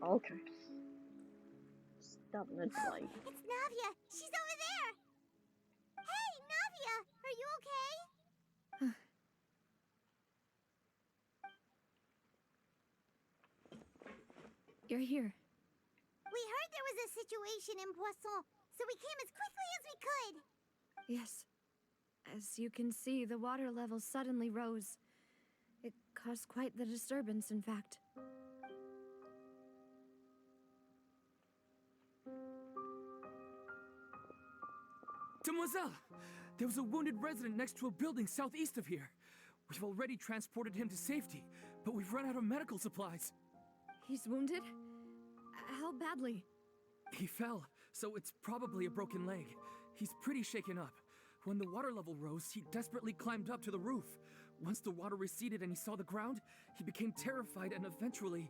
Okay. Stop mid Oh, flight. it's Navia. She's over there. Hey, Navia, are you okay? You're here. We heard there was a situation in Poisson, so we came as quickly as we could. Yes. As you can see, the water level suddenly rose. It caused quite the disturbance, in fact. Demoiselle! There was a wounded resident next to a building southeast of here. We've already transported him to safety, but we've run out of medical supplies. He's wounded? How badly? He fell, so it's probably a broken leg. He's pretty shaken up. When the water level rose, he desperately climbed up to the roof. Once the water receded and he saw the ground, he became terrified and eventually...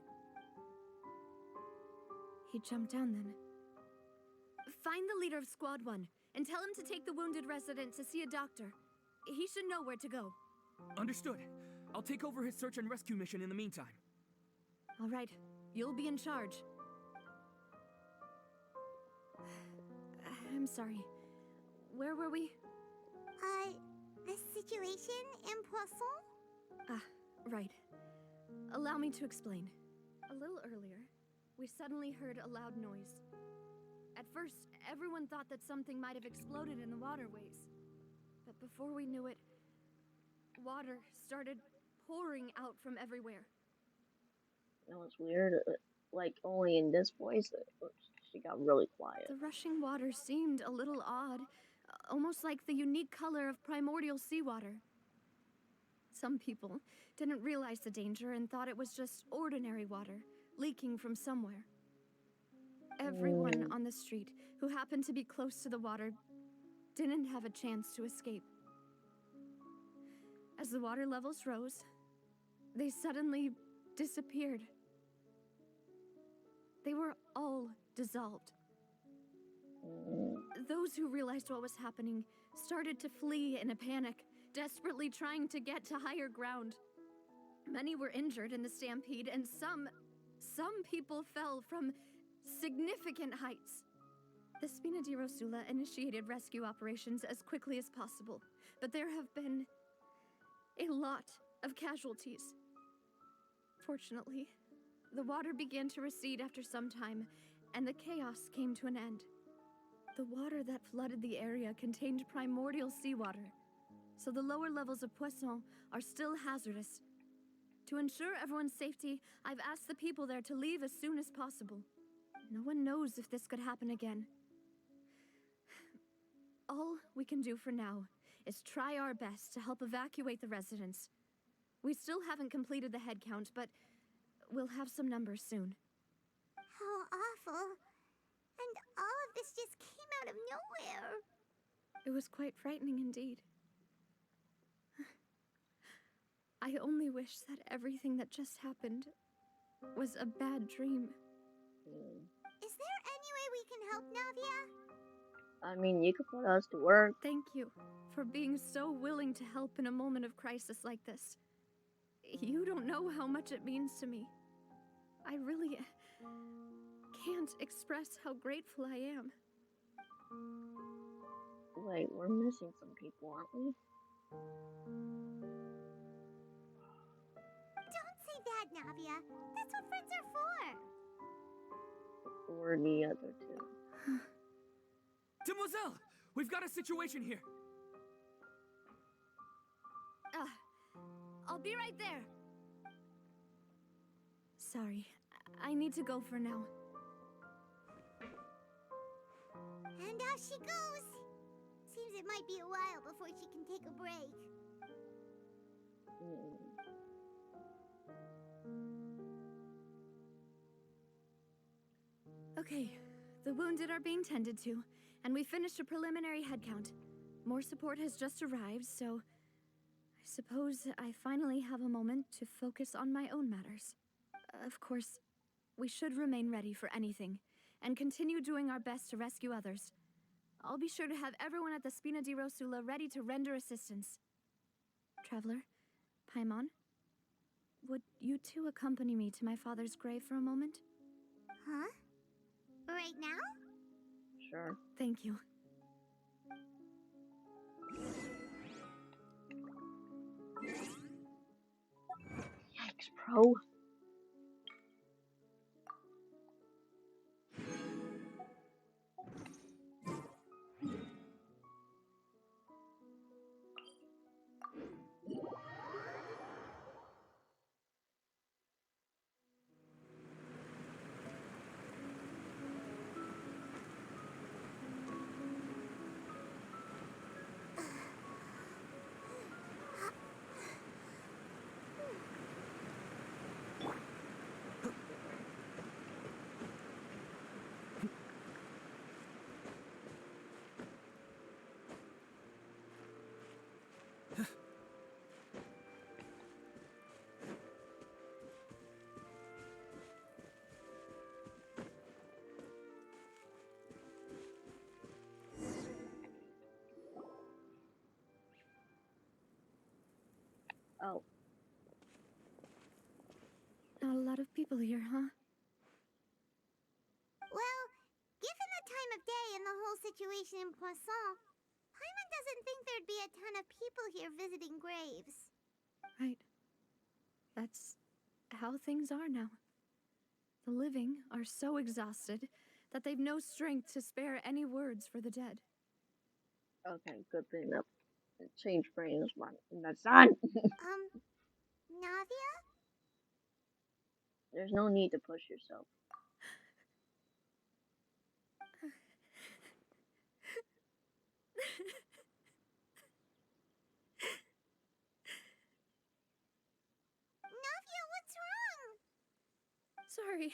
He jumped down then. Find the leader of Squad 1 and tell him to take the wounded resident to see a doctor. He should know where to go. Understood. I'll take over his search and rescue mission in the meantime. All right, you'll be in charge. I'm sorry. Where were we? The situation in Poisson? Right. Allow me to explain. A little earlier, we suddenly heard a loud noise. At first, everyone thought that something might have exploded in the waterways. But before we knew it, water started pouring out from everywhere. You know, it's weird. Like, only in this voice, she got really quiet. The rushing water seemed a little odd, almost like the unique color of primordial seawater. Some people didn't realize the danger and thought it was just ordinary water, leaking from somewhere. Everyone on the street who happened to be close to the water didn't have a chance to escape. As the water levels rose, they suddenly disappeared. They were all dissolved. Those who realized what was happening started to flee in a panic, desperately trying to get to higher ground. Many were injured in the stampede, and some people fell from significant heights. The Spina di Rosula initiated rescue operations as quickly as possible, but there have been a lot of casualties. Fortunately, the water began to recede after some time, and the chaos came to an end. The water that flooded the area contained primordial seawater, so the lower levels of Poisson are still hazardous. To ensure everyone's safety, I've asked the people there to leave as soon as possible. No one knows if this could happen again. All we can do for now is try our best to help evacuate the residents. We still haven't completed the head count, but we'll have some numbers soon. How awful. And all of this just came out of nowhere. It was quite frightening indeed. I only wish that everything that just happened was a bad dream. Is there any way we can help, Navia? I mean, you could put us to work. Thank you for being so willing to help in a moment of crisis like this. You don't know how much it means to me. I really can't express how grateful I am. Wait, we're missing some people, aren't we? Don't say that, Navia. That's what friends are for. Or the other two. Demoiselle! We've got a situation here! I'll be right there. Sorry, I need to go for now. And off she goes. Seems it might be a while before she can take a break. Okay, the wounded are being tended to, and we finished a preliminary head count. More support has just arrived, so I suppose I finally have a moment to focus on my own matters. Of course, we should remain ready for anything, and continue doing our best to rescue others. I'll be sure to have everyone at the Spina di Rosula ready to render assistance. Traveler, Paimon, would you two accompany me to my father's grave for a moment? Huh? Right now? Sure. Thank you. Yikes, bro. Oh, Not a lot of people here, huh? Well, given the time of day and the whole situation in Poisson, Paimon doesn't think there'd be a ton of people here visiting graves. Right. That's how things are now. The living are so exhausted that they've no strength to spare any words for the dead. okay, good thing that change brain is that's done. Navia? There's no need to push yourself. Navia, what's wrong? Sorry.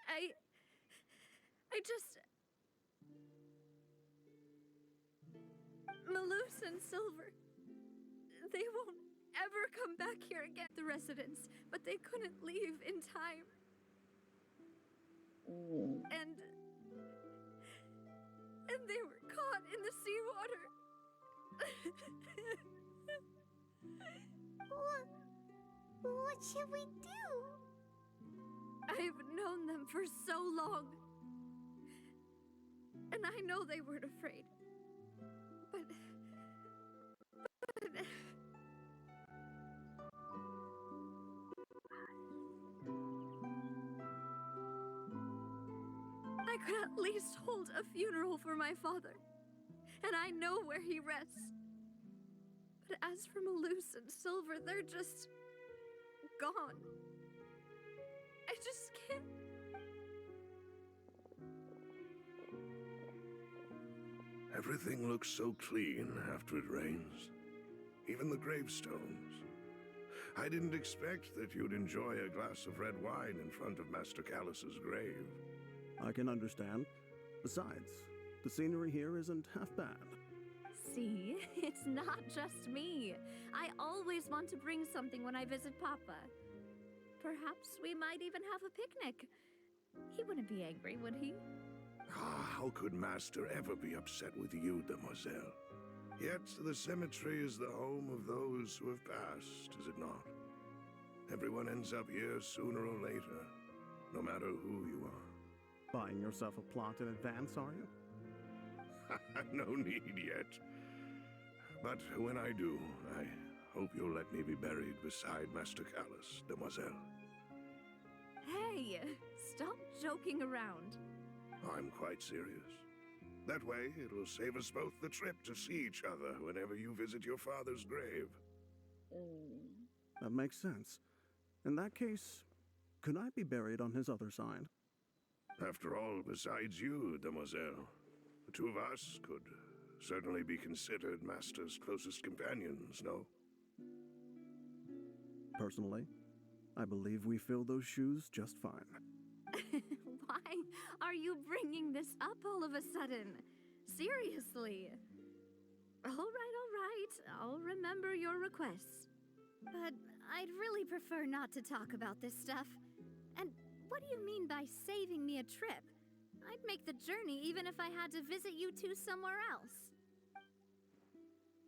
I just... Maloose and Silver. They won't ever come back here again, the residents, but they couldn't leave in time. And they were caught in the seawater. What should we do? I've known them for so long. And I know they weren't afraid. But I could at least hold a funeral for my father. And I know where he rests. But as for Maloose and Silver, they're just gone. I just can't. Everything looks so clean after it rains. Even the gravestones. I didn't expect that you'd enjoy a glass of red wine in front of Master Callus's grave. I can understand. Besides, the scenery here isn't half bad. See, it's not just me. I always want to bring something when I visit Papa. Perhaps we might even have a picnic. He wouldn't be angry, would he? How could Master ever be upset with you, demoiselle? Yet the cemetery is the home of those who have passed, is it not? Everyone ends up here sooner or later, no matter who you are. Buying yourself a plot in advance, are you? No need yet. But when I do, I hope you'll let me be buried beside Master Callus, demoiselle. Hey, stop joking around. I'm quite serious. That way, it'll save us both the trip to see each other whenever you visit your father's grave. That makes sense. In that case, could I be buried on his other side? After all, besides you, demoiselle, the two of us could certainly be considered Master's closest companions, no? Personally, I believe we fill those shoes just fine. Why are you bringing this up all of a sudden? Seriously. All right. I'll remember your requests. But I'd really prefer not to talk about this stuff. And what do you mean by saving me a trip? I'd make the journey even if I had to visit you two somewhere else.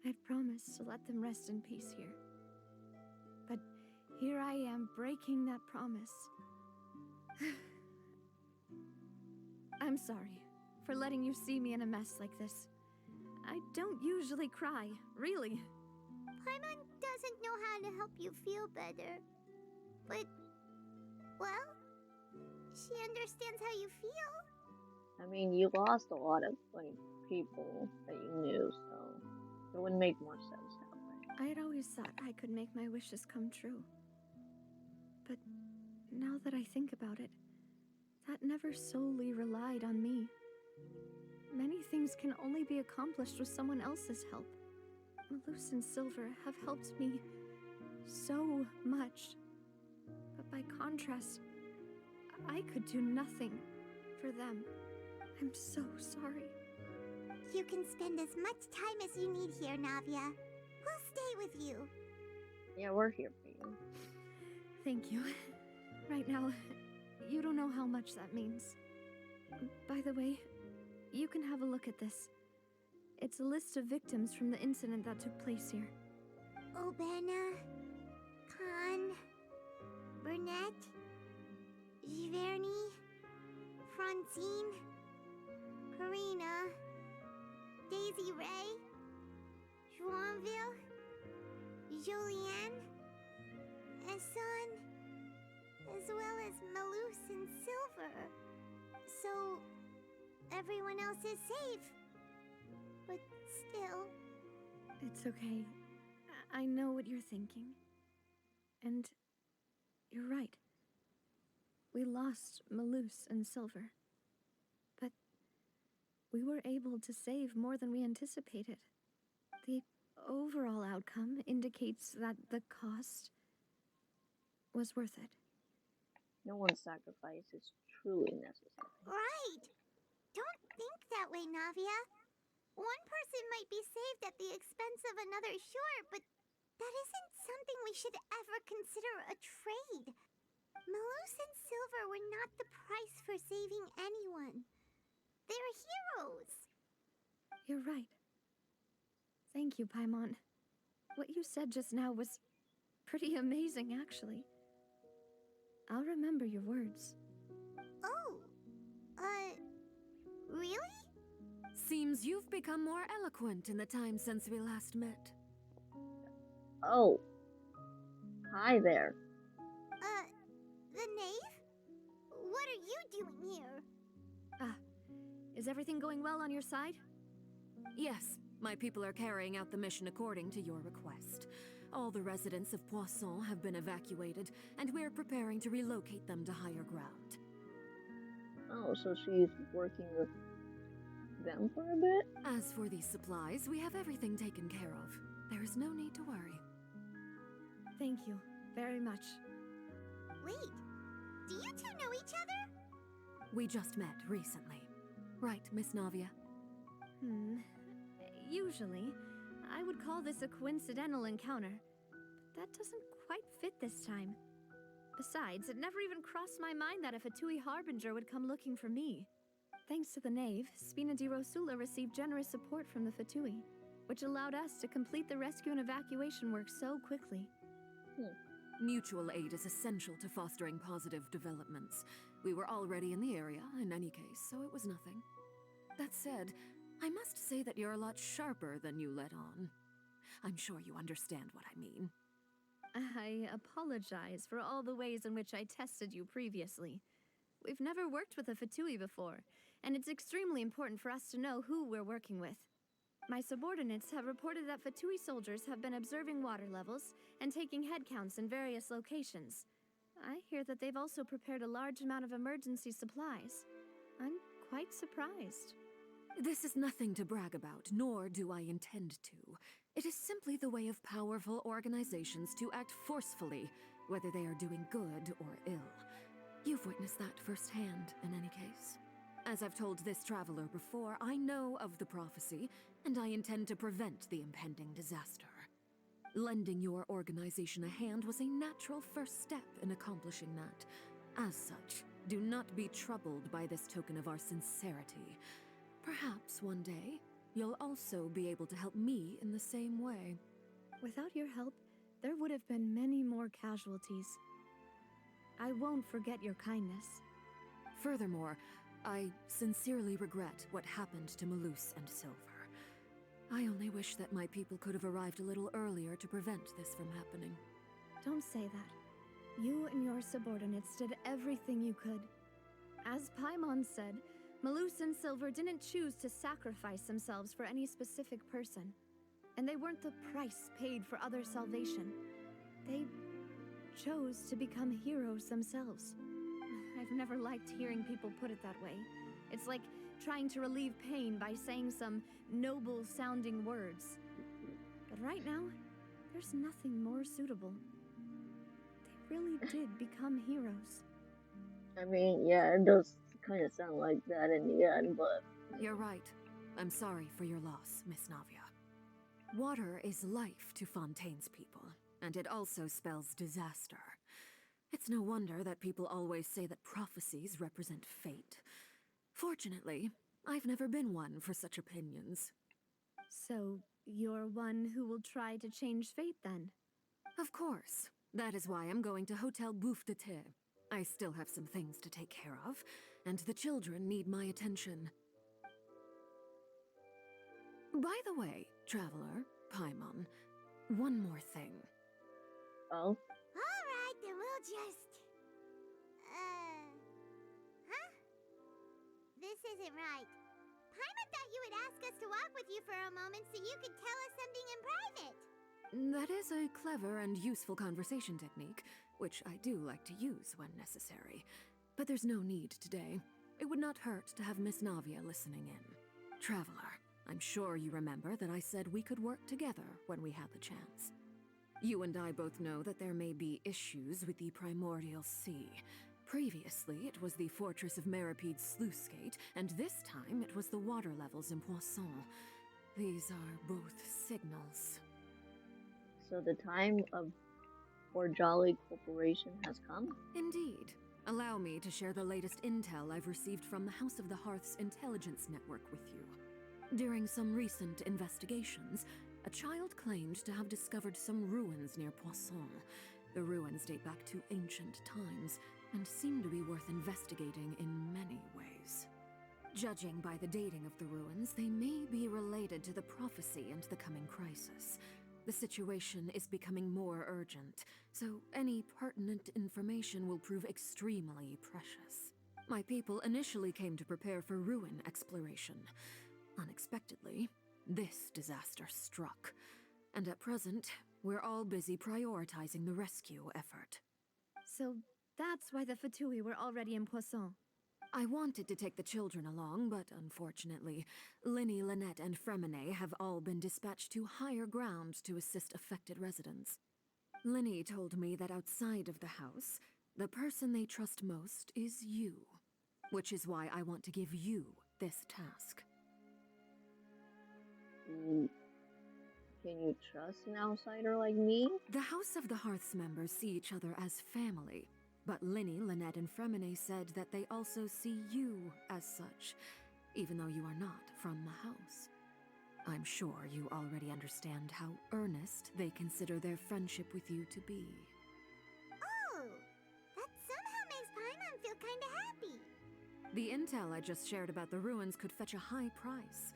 I'd promised to let them rest in peace here. But here I am breaking that promise. I'm sorry for letting you see me in a mess like this. I don't usually cry, really. Paimon doesn't know how to help you feel better. But, well, she understands how you feel. I mean, you lost a lot of, like, people that you knew, so it would make more sense that way. I had always thought I could make my wishes come true. But now that I think about it, that never solely relied on me. Many things can only be accomplished with someone else's help. Malus and Silver have helped me so much. But by contrast, I could do nothing for them. I'm so sorry. You can spend as much time as you need here, Navia. We'll stay with you. Yeah, we're here for you. Thank you. Right now, you don't know how much that means. By the way, you can have a look at this. It's a list of victims from the incident that took place here. Obena, Khan, Burnett, Giverny, Francine, Karina, Daisy Ray, Joinville, Julianne, Esson, as well as Malus and Silver. So, everyone else is safe. But still... It's okay. I know what you're thinking. And you're right. We lost Malus and Silver. But we were able to save more than we anticipated. The overall outcome indicates that the cost was worth it. No one's sacrifice is truly necessary. Right! Don't think that way, Navia. One person might be saved at the expense of another, sure, but that isn't something we should ever consider a trade. Malus and Silver were not the price for saving anyone. They're heroes. You're right. Thank you, Paimon. What you said just now was pretty amazing, actually. I'll remember your words. Oh, really? Seems you've become more eloquent in the time since we last met. Oh. Hi there. The knave? What are you doing here? Is everything going well on your side? Yes, my people are carrying out the mission according to your request. All the residents of Poisson have been evacuated, and we're preparing to relocate them to higher ground. Oh, so she's working with them for a bit? As for these supplies, we have everything taken care of. There is no need to worry. Thank you very much. Wait, do you two know each other? We just met recently. Right, Miss Navia? Usually, I would call this a coincidental encounter, but that doesn't quite fit this time. Besides, it never even crossed my mind that a Fatui Harbinger would come looking for me. Thanks to the Knave, Spina di Rosula received generous support from the Fatui, which allowed us to complete the rescue and evacuation work so quickly. Mutual aid is essential to fostering positive developments. We were already in the area, in any case, so it was nothing. That said, I must say that you're a lot sharper than you let on. I'm sure you understand what I mean. I apologize for all the ways in which I tested you previously. We've never worked with a Fatui before, and it's extremely important for us to know who we're working with. My subordinates have reported that Fatui soldiers have been observing water levels and taking head counts in various locations. I hear that they've also prepared a large amount of emergency supplies. I'm quite surprised. This is nothing to brag about, nor do I intend to. It is simply the way of powerful organizations to act forcefully, whether they are doing good or ill. You've witnessed that firsthand, in any case. As I've told this traveler before, I know of the prophecy, and I intend to prevent the impending disaster. Lending your organization a hand was a natural first step in accomplishing that. As such, do not be troubled by this token of our sincerity. Perhaps one day, you'll also be able to help me in the same way. Without your help, there would have been many more casualties. I won't forget your kindness. Furthermore, I sincerely regret what happened to Malus and Silver. I only wish that my people could have arrived a little earlier to prevent this from happening. Don't say that. You and your subordinates did everything you could. As Paimon said, Malus and Silver didn't choose to sacrifice themselves for any specific person. And they weren't the price paid for other salvation. They chose to become heroes themselves. I've never liked hearing people put it that way. It's like trying to relieve pain by saying some noble-sounding words. But right now, there's nothing more suitable. They really did become heroes. I mean, yeah, it does kind of sound like that in the end, but... You're right. I'm sorry for your loss, Miss Navia. Water is life to Fontaine's people, and it also spells disaster. It's no wonder that people always say that prophecies represent fate. Fortunately, I've never been one for such opinions. So, you're one who will try to change fate then? Of course. That is why I'm going to Hotel Bouffe de Thé. I still have some things to take care of, and the children need my attention. By the way, Traveler, Paimon, one more thing. Oh? Alright, then we'll just... Huh? This isn't right. Paimon thought you would ask us to walk with you for a moment so you could tell us something in private. That is a clever and useful conversation technique, which I do like to use when necessary. But there's no need today. It would not hurt to have Miss Navia listening in. Traveler, I'm sure you remember that I said we could work together when we had the chance. You and I both know that there may be issues with the Primordial Sea. Previously, it was the Fortress of Meripede's sluice gate, and this time it was the water levels in Poisson. These are both signals. So the time of for Jolly Corporation has come? Indeed. Allow me to share the latest intel I've received from the House of the Hearth's intelligence network with you. During some recent investigations, a child claimed to have discovered some ruins near Poisson. The ruins date back to ancient times, and seem to be worth investigating in many ways. Judging by the dating of the ruins, they may be related to the prophecy and the coming crisis. The situation is becoming more urgent, so any pertinent information will prove extremely precious. My people initially came to prepare for ruin exploration. Unexpectedly, this disaster struck, and at present, we're all busy prioritizing the rescue effort. So that's why the Fatui were already in Poisson. I wanted to take the children along, but unfortunately, Linny, Lynette, and Fremine have all been dispatched to higher ground to assist affected residents. Linny told me that outside of the house, the person they trust most is you, which is why I want to give you this task. Can you trust an outsider like me? The House of the Hearth's members see each other as family, but Linny, Lynette, and Fremine said that they also see you as such, even though you are not from the house. I'm sure you already understand how earnest they consider their friendship with you to be. Oh, that somehow makes Paimon feel kinda happy. The intel I just shared about the ruins could fetch a high price.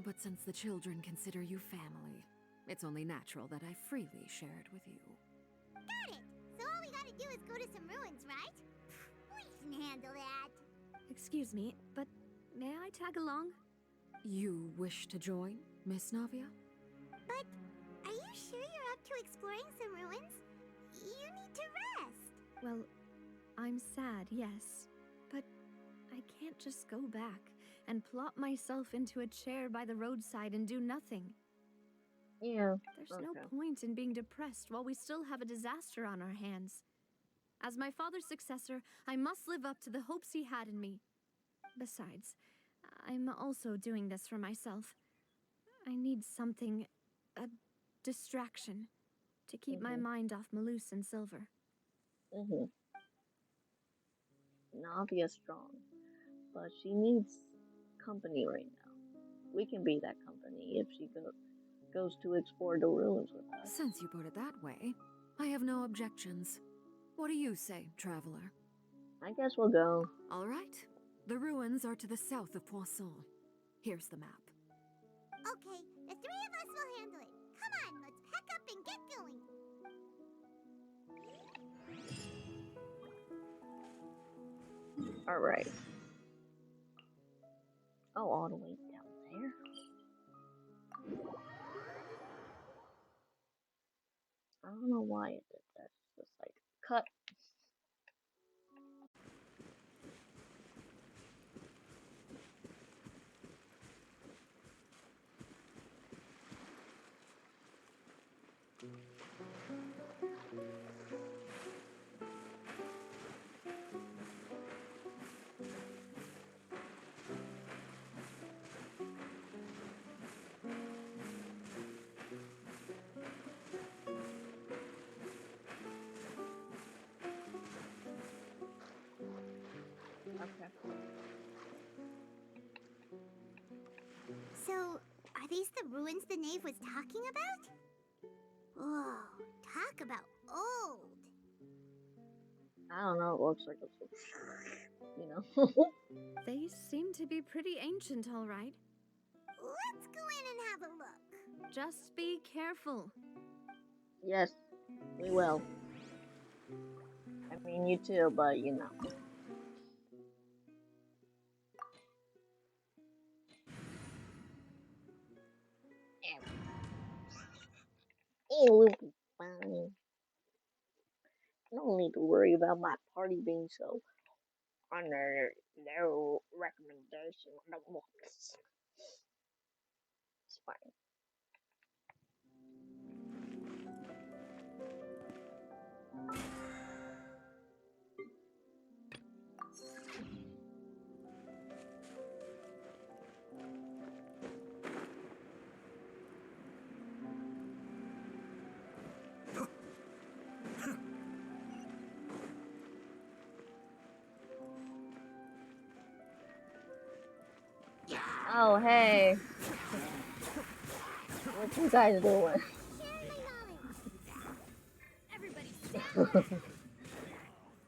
But since the children consider you family, it's only natural that I freely share it with you. Got it! So all we gotta do is go to some ruins, right? We can handle that. Excuse me, but may I tag along? You wish to join, Miss Navia? But are you sure you're up to exploring some ruins? You need to rest. Well, I'm sad, yes. But I can't just go back and plop myself into a chair by the roadside and do nothing. Yeah. There's no point in being depressed while we still have a disaster on our hands. As my father's successor, I must live up to the hopes he had in me. Besides, I'm also doing this for myself. I need something, a distraction, to keep my mind off Malus and Silver. Navia's strong, but she needs company right now. We can be that company if she goes to explore the ruins with us. Since you put it that way, I have no objections. What do you say, Traveler? I guess we'll go. All right. The ruins are to the south of Poisson. Here's the map. Okay, the three of us will handle it. Come on, let's pack up and get going. Alright. Oh, all the way down there. I don't know why it did that. It's just like, cut. Okay. So, are these the ruins the knave was talking about? Whoa, talk about old. I don't know, it looks like it's, you know. They seem to be pretty ancient, all right. Let's go in and have a look. Just be careful. Yes, we will. I mean, you too, but you know. It will be fine. I don't need to worry about my party being so under their recommendation. It's fine. Oh, hey. What you guys doing?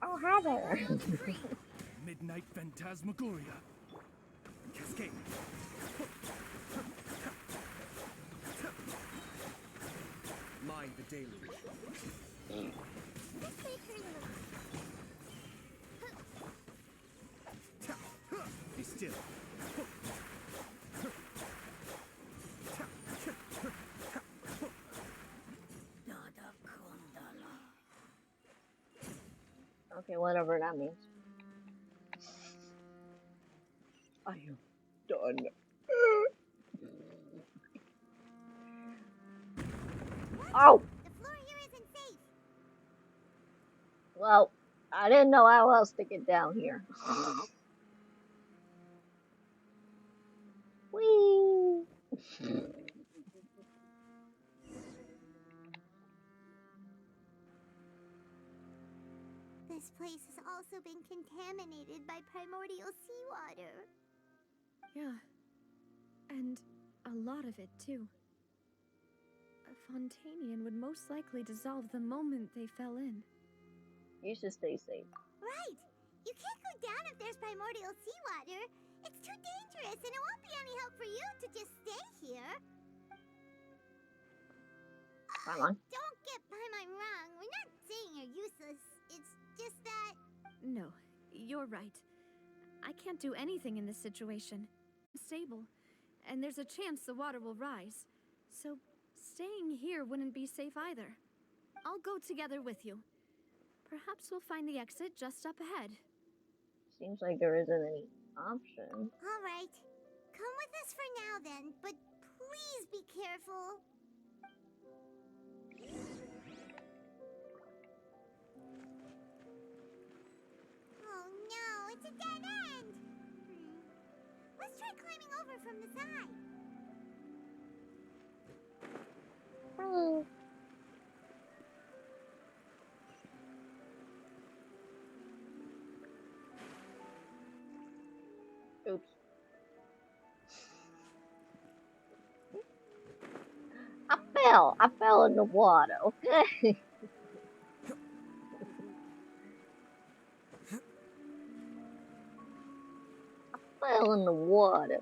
Oh, hi there. Midnight Phantasmagoria. Cascade. Mind the deluge. Be still. Okay, whatever that means. I am done. Oh! The floor here isn't safe. Well, I didn't know how else to get down here. Whee! This place has also been contaminated by primordial seawater. Yeah. And a lot of it, too. A Fontanian would most likely dissolve the moment they fell in. You should stay safe. Right! You can't go down if there's primordial seawater. It's too dangerous, and it won't be any help for you to just stay here. Come on. Don't get Paimon wrong. We're not saying you're useless. It's just that... No, you're right. I can't do anything in this situation. I'm stable, and there's a chance the water will rise. So, staying here wouldn't be safe either. I'll go together with you. Perhaps we'll find the exit just up ahead. Seems like there isn't any option. All right. Come with us for now, then. But please be careful. Oh, no. It's a dead end. Let's try climbing over from the side. Oh. Oops. I fell in the water, okay? Well, in the water.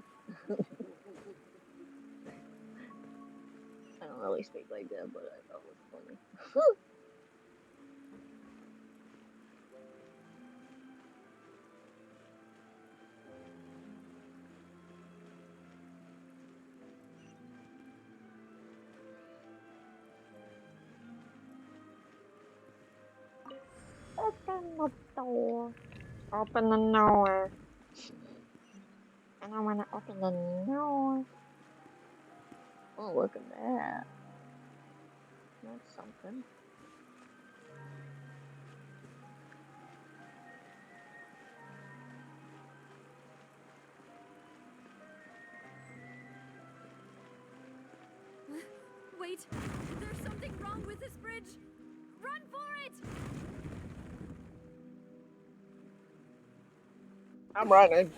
I don't really speak like that, but I thought it was funny. Open the door. Open the door. And I want to open the door. Oh, look at that. That's something. Wait, there's something wrong with this bridge. Run for it! I'm running.